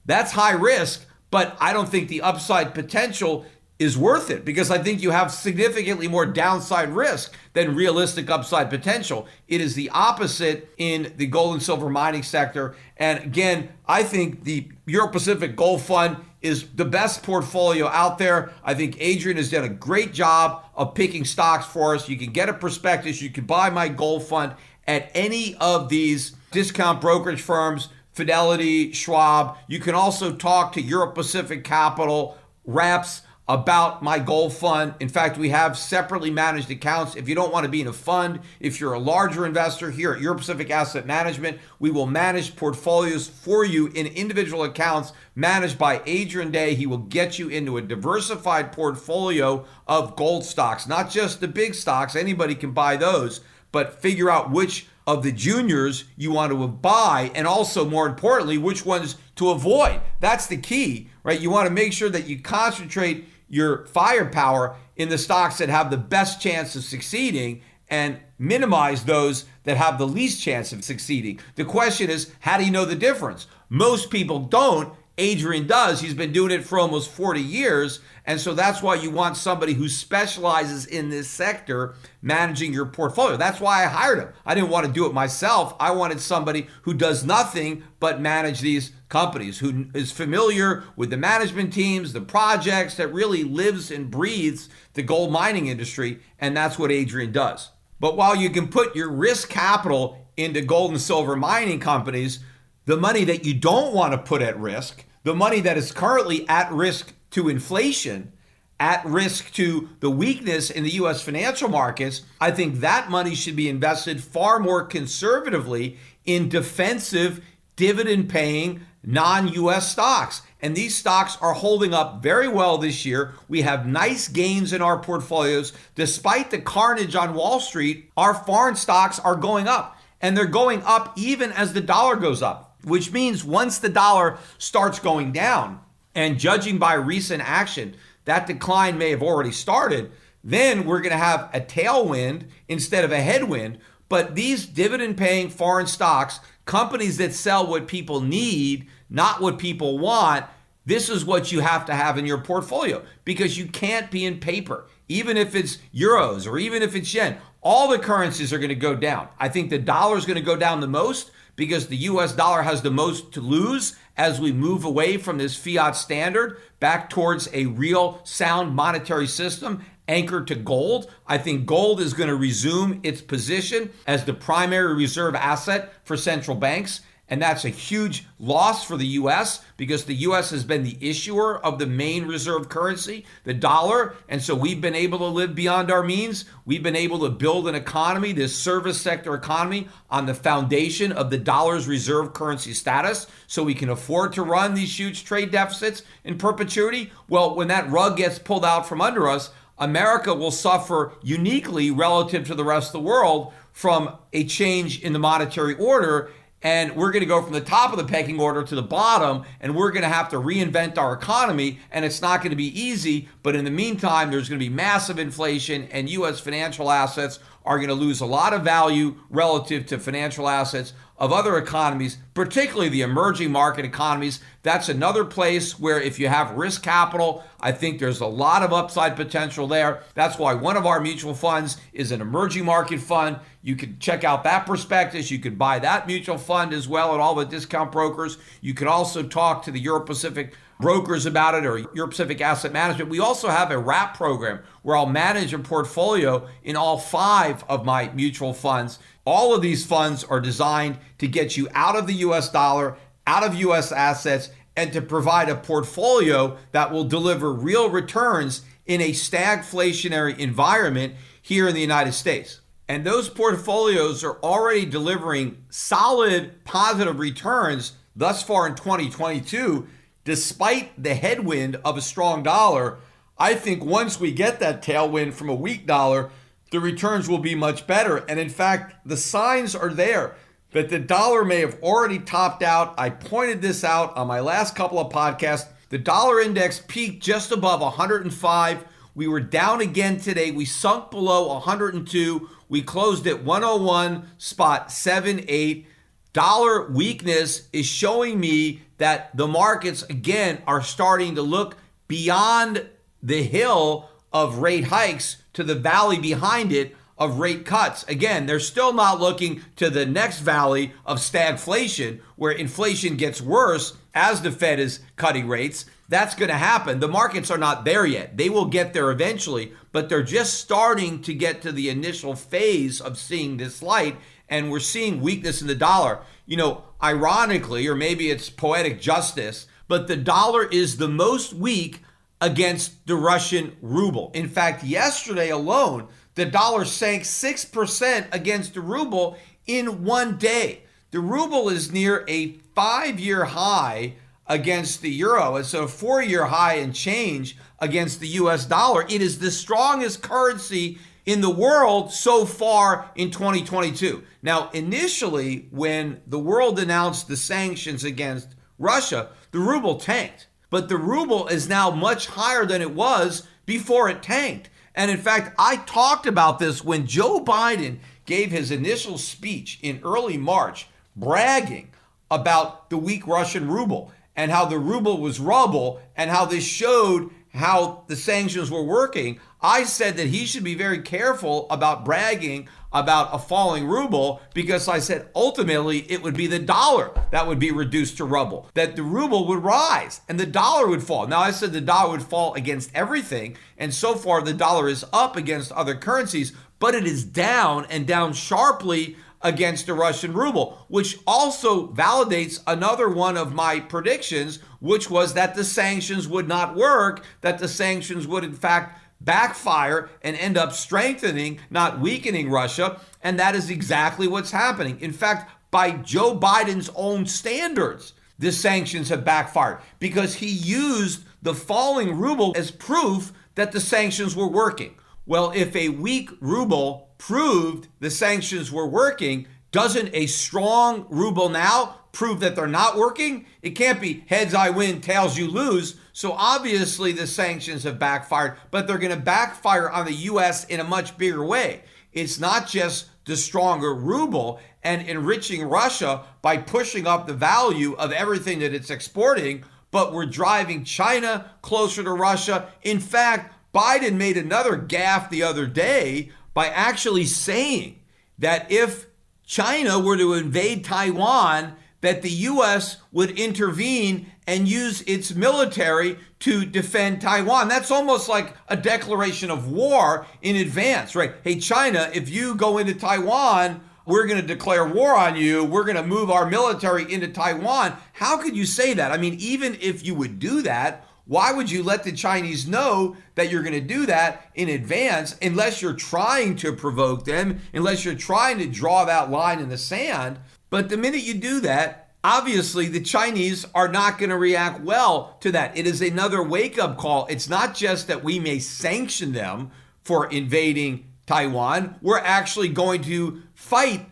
That's high risk, but I don't think the upside potential is worth it, because I think you have significantly more downside risk than realistic upside potential. It is the opposite in the gold and silver mining sector. And again, I think the Euro Pacific Gold Fund is the best portfolio out there. I think Adrian has done a great job of picking stocks for us. You can get a prospectus. You can buy my gold fund at any of these discount brokerage firms, Fidelity, Schwab. You can also talk to Euro Pacific Capital reps about my gold fund. In fact, we have separately managed accounts. If you don't want to be in a fund, if you're a larger investor here at Euro Pacific Asset Management, we will manage portfolios for you in individual accounts managed by Adrian Day. He will get you into a diversified portfolio of gold stocks, not just the big stocks. Anybody can buy those, but figure out which of the juniors you want to buy, and also, more importantly, which ones to avoid. That's the key, right? You want to make sure that you concentrate your firepower in the stocks that have the best chance of succeeding and minimize those that have the least chance of succeeding. The question is, how do you know the difference? Most people don't. Adrian does. He's been doing it for almost 40 years. And so that's why you want somebody who specializes in this sector managing your portfolio. That's why I hired him. I didn't want to do it myself. I wanted somebody who does nothing but manage these companies, who is familiar with the management teams, the projects, that really lives and breathes the gold mining industry. And that's what Adrian does. But while you can put your risk capital into gold and silver mining companies, the money that you don't want to put at risk, the money that is currently at risk to inflation, at risk to the weakness in the U.S. financial markets, I think that money should be invested far more conservatively in defensive, dividend-paying, non-U.S. stocks. And these stocks are holding up very well this year. We have nice gains in our portfolios. Despite the carnage on Wall Street, our foreign stocks are going up. And they're going up even as the dollar goes up, which means once the dollar starts going down, and judging by recent action, that decline may have already started, then we're going to have a tailwind instead of a headwind. But these dividend-paying foreign stocks, companies that sell what people need, not what people want, this is what you have to have in your portfolio, because you can't be in paper, even if it's euros or even if it's yen. All the currencies are going to go down. I think the dollar is going to go down the most because the US dollar has the most to lose as we move away from this fiat standard back towards a real sound monetary system anchored to gold. I think gold is going to resume its position as the primary reserve asset for central banks. And that's a huge loss for the U.S. because the U.S. has been the issuer of the main reserve currency, the dollar. And so we've been able to live beyond our means. We've been able to build an economy, this service sector economy, on the foundation of the dollar's reserve currency status, so we can afford to run these huge trade deficits in perpetuity. Well, when that rug gets pulled out from under us, America will suffer uniquely relative to the rest of the world from a change in the monetary order. And we're going to go from the top of the pecking order to the bottom, and we're going to have to reinvent our economy, and it's not going to be easy. But in the meantime, there's going to be massive inflation, and U.S. financial assets are going to lose a lot of value relative to financial assets of other economies, particularly the emerging market economies. That's another place where if you have risk capital, I think there's a lot of upside potential there. That's why one of our mutual funds is an emerging market fund. You could check out that prospectus. You could buy that mutual fund as well at all the discount brokers. You can also talk to the Euro Pacific brokers about it, or Euro Pacific Asset Management. We also have a wrap program where I'll manage a portfolio in all 5 of my mutual funds. All of these funds are designed to get you out of the US dollar, out of US assets, and to provide a portfolio that will deliver real returns in a stagflationary environment here in the United States. And those portfolios are already delivering solid positive returns thus far in 2022, despite the headwind of a strong dollar. I think once we get that tailwind from a weak dollar, the returns will be much better. And in fact, the signs are there that the dollar may have already topped out. I pointed this out on my last couple of podcasts. The dollar index peaked just above 105. We were down again today. We sunk below 102. We closed at 101.78. Dollar weakness is showing me that the markets, again, are starting to look beyond the hill of rate hikes to the valley behind it of rate cuts. Again, they're still not looking to the next valley of stagflation, where inflation gets worse as the Fed is cutting rates. That's going to happen. The markets are not there yet. They will get there eventually, but they're just starting to get to the initial phase of seeing this light, and we're seeing weakness in the dollar. You know, ironically, or maybe it's poetic justice, but the dollar is the most weak against the Russian ruble. In fact, yesterday alone, the dollar sank 6% against the ruble in one day. The ruble is near a 5-year high against the euro. It's a 4-year high and change against the US dollar. It is the strongest currency in the world so far in 2022. Now, initially, when the world announced the sanctions against Russia, the ruble tanked. But the ruble is now much higher than it was before it tanked. And in fact, I talked about this when Joe Biden gave his initial speech in early March, bragging about the weak Russian ruble and how the ruble was rubble and how this showed how the sanctions were working. I said that he should be very careful about bragging about a falling ruble, because I said ultimately it would be the dollar that would be reduced to rubble, that the ruble would rise and the dollar would fall. Now, I said the dollar would fall against everything, and so far the dollar is up against other currencies, but it is down, and down sharply, against the Russian ruble, which also validates another one of my predictions, which was that the sanctions would not work, that the sanctions would in fact backfire and end up strengthening, not weakening Russia. And that is exactly what's happening. In fact, by Joe Biden's own standards, the sanctions have backfired, because he used the falling ruble as proof that the sanctions were working. Well, if a weak ruble proved the sanctions were working, Doesn't a strong ruble now prove that they're not working? It can't be heads I win, tails you lose. So obviously the sanctions have backfired, but they're going to backfire on the U.S. in a much bigger way. It's not just the stronger ruble and enriching Russia by pushing up the value of everything that it's exporting, but we're driving China closer to Russia. In fact, Biden made another gaffe the other day by actually saying that if China were to invade Taiwan, that the U.S. would intervene and use its military to defend Taiwan. That's almost like a declaration of war in advance, right? Hey, China, if you go into Taiwan, we're going to declare war on you. We're going to move our military into Taiwan. How could you say that? I mean, even if you would do that, why would you let the Chinese know that you're going to do that in advance unless you're trying to provoke them, unless you're trying to draw that line in the sand? But the minute you do that, obviously the Chinese are not going to react well to that. It is another wake-up call. It's not just that we may sanction them for invading Taiwan. We're actually going to fight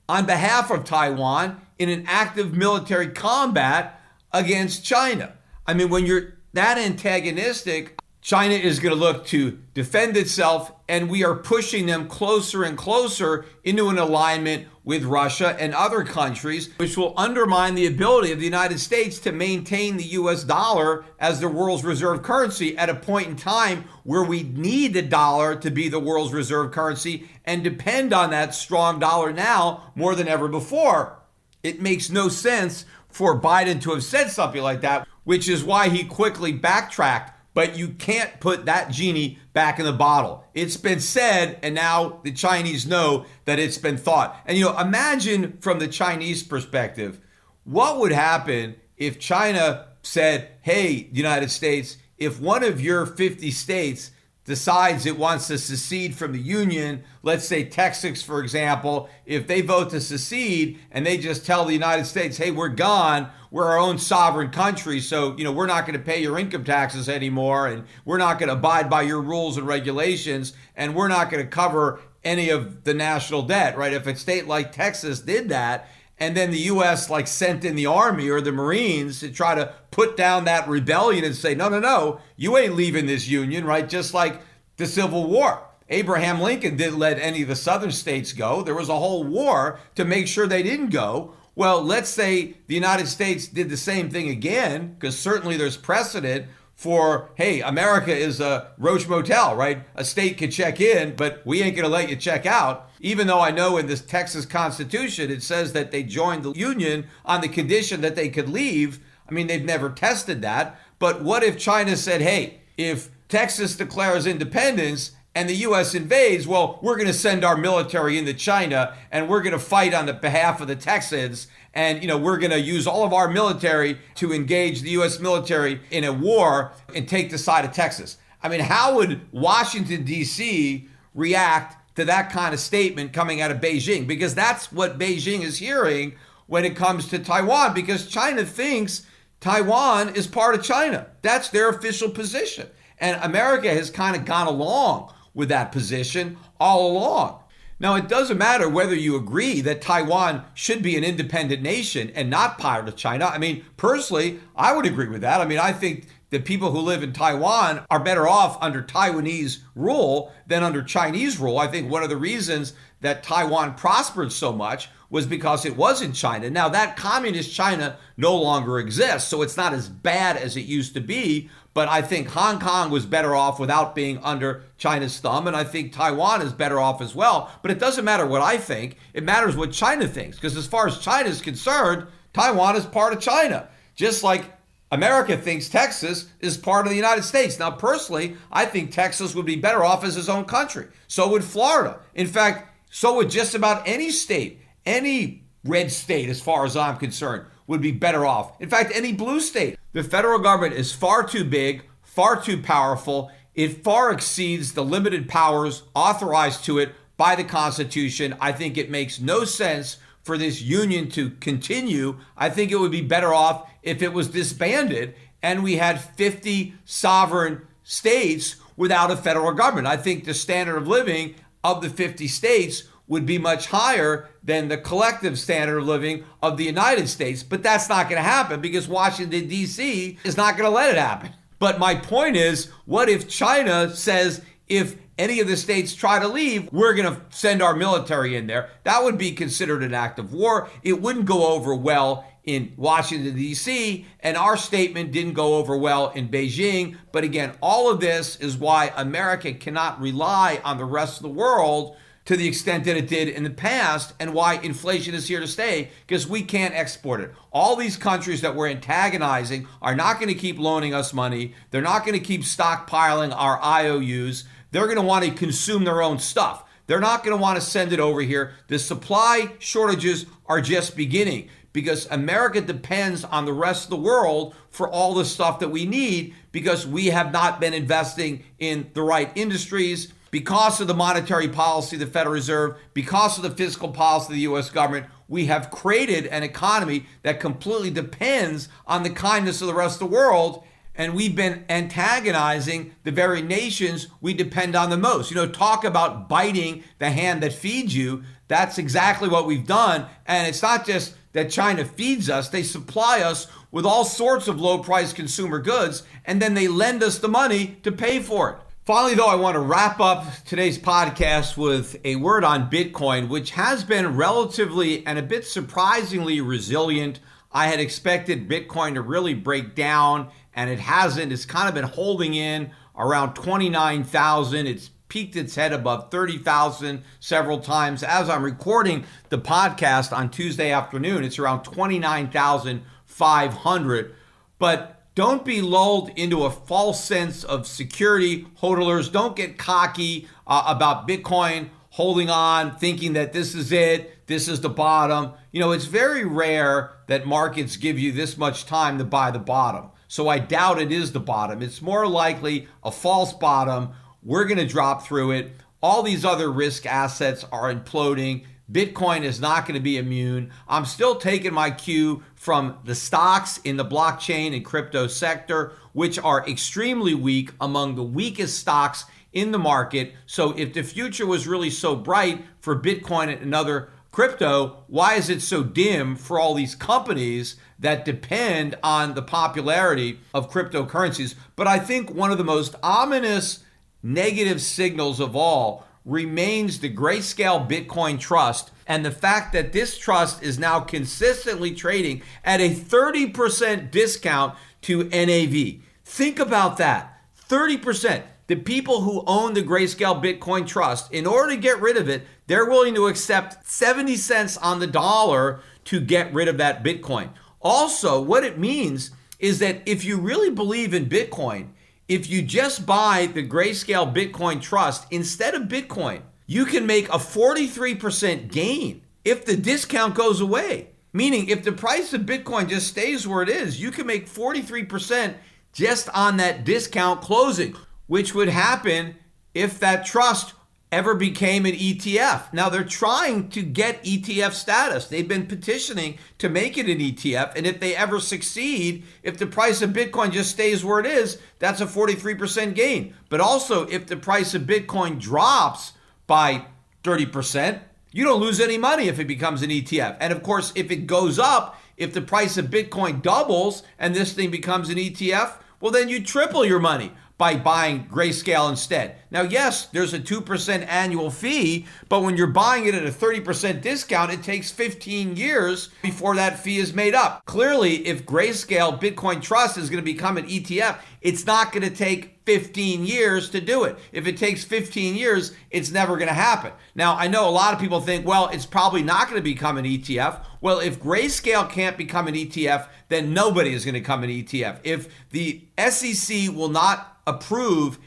on behalf of Taiwan in an active military combat against China. I mean, when you're that antagonistic, China is going to look to defend itself, and we are pushing them closer and closer into an alignment with Russia and other countries, which will undermine the ability of the United States to maintain the US dollar as the world's reserve currency at a point in time where we need the dollar to be the world's reserve currency and depend on that strong dollar now more than ever before. It makes no sense for Biden to have said something like that, which is why he quickly backtracked. But you can't put that genie back in the bottle. It's been said, and now the Chinese know that it's been thought. And, imagine from the Chinese perspective, what would happen if China said, hey, United States, if one of your 50 states decides it wants to secede from the Union, let's say Texas, for example, if they vote to secede and they just tell the United States, hey, we're gone, we're our own sovereign country, so, we're not going to pay your income taxes anymore, and we're not going to abide by your rules and regulations, and we're not going to cover any of the national debt, right? If a state like Texas did that, and then the U.S. sent in the Army or the Marines to try to put down that rebellion and say, no, you ain't leaving this union, right? Just like the Civil War. Abraham Lincoln didn't let any of the southern states go. There was a whole war to make sure they didn't go. Well, let's say the United States did the same thing again, because certainly there's precedent for, hey, America is a Roach Motel, right? A state could check in, but we ain't going to let you check out. Even though I know in this Texas Constitution, it says that they joined the Union on the condition that they could leave. I mean, they've never tested that. But what if China said, hey, if Texas declares independence and the U.S. invades, well, we're going to send our military into China and we're going to fight on the behalf of the Texans. And, we're going to use all of our military to engage the U.S. military in a war and take the side of Texas. I mean, how would Washington, D.C. react to that kind of statement coming out of Beijing? Because that's what Beijing is hearing when it comes to Taiwan, because China thinks Taiwan is part of China. That's their official position. And America has kind of gone along with that position all along. Now, it doesn't matter whether you agree that Taiwan should be an independent nation and not part of China. I mean, personally, I would agree with that. I mean, I think that people who live in Taiwan are better off under Taiwanese rule than under Chinese rule. I think one of the reasons that Taiwan prospered so much was because it was in China. Now, that communist China no longer exists, so it's not as bad as it used to be. But I think Hong Kong was better off without being under China's thumb, and I think Taiwan is better off as well. But it doesn't matter what I think. It matters what China thinks, because as far as China is concerned, Taiwan is part of China, just like America thinks Texas is part of the United States. Now, personally, I think Texas would be better off as its own country. So would Florida. In fact, so would just about any state, any red state, as far as I'm concerned, would be better off. In fact, any blue state. The federal government is far too big, far too powerful. It far exceeds the limited powers authorized to it by the Constitution. I think it makes no sense for this union to continue. I think it would be better off if it was disbanded and we had 50 sovereign states without a federal government. I think the standard of living of the 50 states would be much higher than the collective standard of living of the United States. But that's not going to happen because Washington, D.C. is not going to let it happen. But my point is, what if China says, if any of the states try to leave, we're going to send our military in there? That would be considered an act of war. It wouldn't go over well in Washington, D.C., and our statement didn't go over well in Beijing. But again, all of this is why America cannot rely on the rest of the world to the extent that it did in the past, and why inflation is here to stay, because we can't export it. All these countries that we're antagonizing are not going to keep loaning us money. They're not going to keep stockpiling our IOUs. They're going to want to consume their own stuff. They're not going to want to send it over here. The supply shortages are just beginning because America depends on the rest of the world for all the stuff that we need, because we have not been investing in the right industries. Because of the monetary policy of the Federal Reserve, because of the fiscal policy of the U.S. government, we have created an economy that completely depends on the kindness of the rest of the world. And we've been antagonizing the very nations we depend on the most. Talk about biting the hand that feeds you. That's exactly what we've done. And it's not just that China feeds us. They supply us with all sorts of low-priced consumer goods, and then they lend us the money to pay for it. Finally, though, I want to wrap up today's podcast with a word on Bitcoin, which has been relatively and a bit surprisingly resilient. I had expected Bitcoin to really break down, and it hasn't. It's kind of been holding in around 29,000. It's peaked its head above 30,000 several times. As I'm recording the podcast on Tuesday afternoon, it's around 29,500. But don't be lulled into a false sense of security. Hodlers, don't get cocky about Bitcoin, holding on, thinking that this is it, this is the bottom. It's very rare that markets give you this much time to buy the bottom. So I doubt it is the bottom. It's more likely a false bottom. We're going to drop through it. All these other risk assets are imploding. Bitcoin is not going to be immune. I'm still taking my cue from the stocks in the blockchain and crypto sector, which are extremely weak, among the weakest stocks in the market. So if the future was really so bright for Bitcoin and other crypto, why is it so dim for all these companies that depend on the popularity of cryptocurrencies? But I think one of the most ominous negative signals of all remains the Grayscale Bitcoin Trust, and the fact that this trust is now consistently trading at a 30% discount to NAV. Think about that. 30%. The people who own the Grayscale Bitcoin Trust, in order to get rid of it, they're willing to accept 70 cents on the dollar to get rid of that Bitcoin. Also, what it means is that if you really believe in Bitcoin, if you just buy the Grayscale Bitcoin Trust instead of Bitcoin, you can make a 43% gain if the discount goes away. Meaning, if the price of Bitcoin just stays where it is, you can make 43% just on that discount closing, which would happen if that trust ever became an ETF. Now, they're trying to get ETF status. They've been petitioning to make it an ETF. And if they ever succeed, if the price of Bitcoin just stays where it is, that's a 43% gain. But also, if the price of Bitcoin drops by 30%, you don't lose any money if it becomes an ETF. And of course, if it goes up, if the price of Bitcoin doubles and this thing becomes an ETF, well, then you triple your money by buying Grayscale instead. Now, yes, there's a 2% annual fee, but when you're buying it at a 30% discount, it takes 15 years before that fee is made up. Clearly, if Grayscale Bitcoin Trust is going to become an ETF, it's not going to take 15 years to do it. If it takes 15 years, it's never going to happen. Now, I know a lot of people think, well, it's probably not going to become an ETF. Well, if Grayscale can't become an ETF, then nobody is going to become an ETF. If the SEC will not approve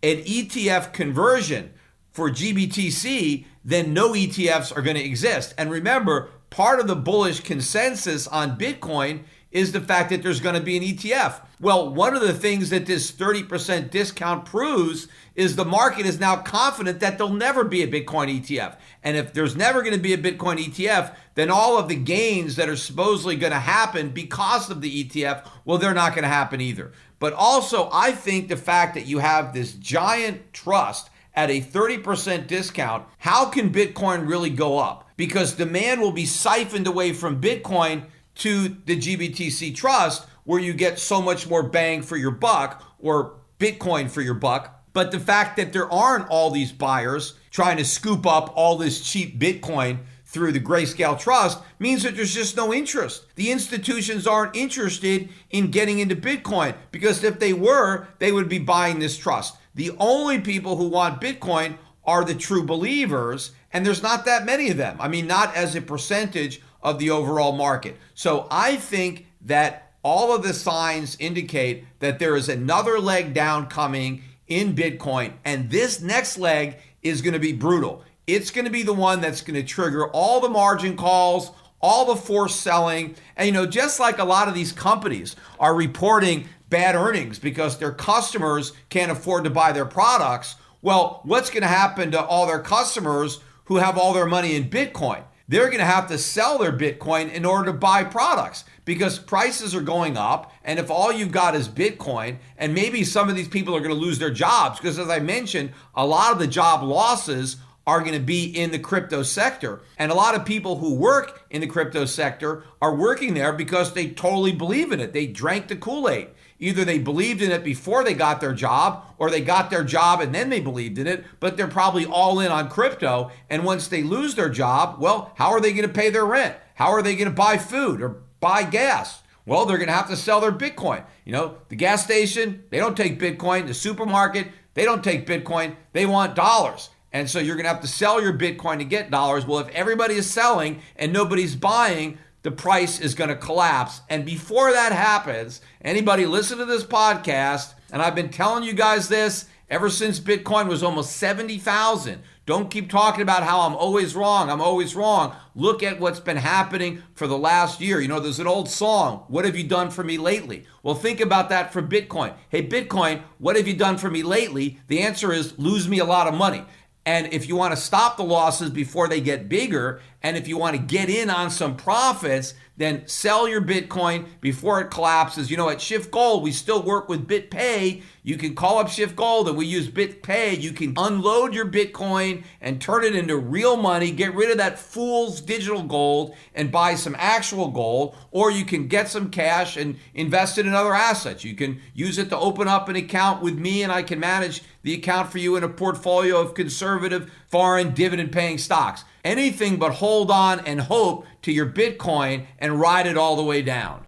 an ETF conversion for GBTC, then no ETFs are going to exist. And remember, part of the bullish consensus on Bitcoin is the fact that there's going to be an ETF. Well, one of the things that this 30% discount proves is the market is now confident that there'll never be a Bitcoin ETF. And if there's never going to be a Bitcoin ETF, then all of the gains that are supposedly going to happen because of the ETF, well, they're not going to happen either. But also, I think the fact that you have this giant trust at a 30% discount, how can Bitcoin really go up? Because demand will be siphoned away from Bitcoin to the GBTC Trust, where you get so much more bang for your buck, or Bitcoin for your buck. But the fact that there aren't all these buyers trying to scoop up all this cheap Bitcoin through the Grayscale Trust means that there's just no interest. The institutions aren't interested in getting into Bitcoin, because if they were, they would be buying this trust. The only people who want Bitcoin are the true believers, and there's not that many of them. I mean, not as a percentage of the overall market. So I think that all of the signs indicate that there is another leg down coming in Bitcoin, and this next leg is going to be brutal. It's going to be the one that's going to trigger all the margin calls, all the forced selling. And just like a lot of these companies are reporting bad earnings because their customers can't afford to buy their products, well, what's going to happen to all their customers who have all their money in Bitcoin? They're going to have to sell their Bitcoin in order to buy products, because prices are going up. And if all you've got is Bitcoin, and maybe some of these people are going to lose their jobs, because as I mentioned, a lot of the job losses are going to be in the crypto sector. And a lot of people who work in the crypto sector are working there because they totally believe in it. They drank the Kool-Aid. Either they believed in it before they got their job, or they got their job and then they believed in it, but they're probably all in on crypto. And once they lose their job, well, how are they going to pay their rent? How are they going to buy food or buy gas? Well, they're going to have to sell their Bitcoin. The gas station, they don't take Bitcoin. The supermarket, they don't take Bitcoin. They want dollars. And so you're going to have to sell your Bitcoin to get dollars. Well, if everybody is selling and nobody's buying, the price is going to collapse. And before that happens, anybody listen to this podcast, and I've been telling you guys this ever since Bitcoin was almost 70,000. Don't keep talking about how I'm always wrong. I'm always wrong. Look at what's been happening for the last year. There's an old song, "What have you done for me lately?" Well, think about that for Bitcoin. Hey, Bitcoin, what have you done for me lately? The answer is lose me a lot of money. And if you want to stop the losses before they get bigger, and if you want to get in on some profits, then sell your Bitcoin before it collapses. At Shift Gold, we still work with BitPay. You can call up Shift Gold and we use BitPay. You can unload your Bitcoin and turn it into real money, get rid of that fool's digital gold and buy some actual gold, or you can get some cash and invest it in other assets. You can use it to open up an account with me, and I can manage the account for you in a portfolio of conservative foreign dividend paying stocks. Anything but hold on and hope to your Bitcoin and ride it all the way down.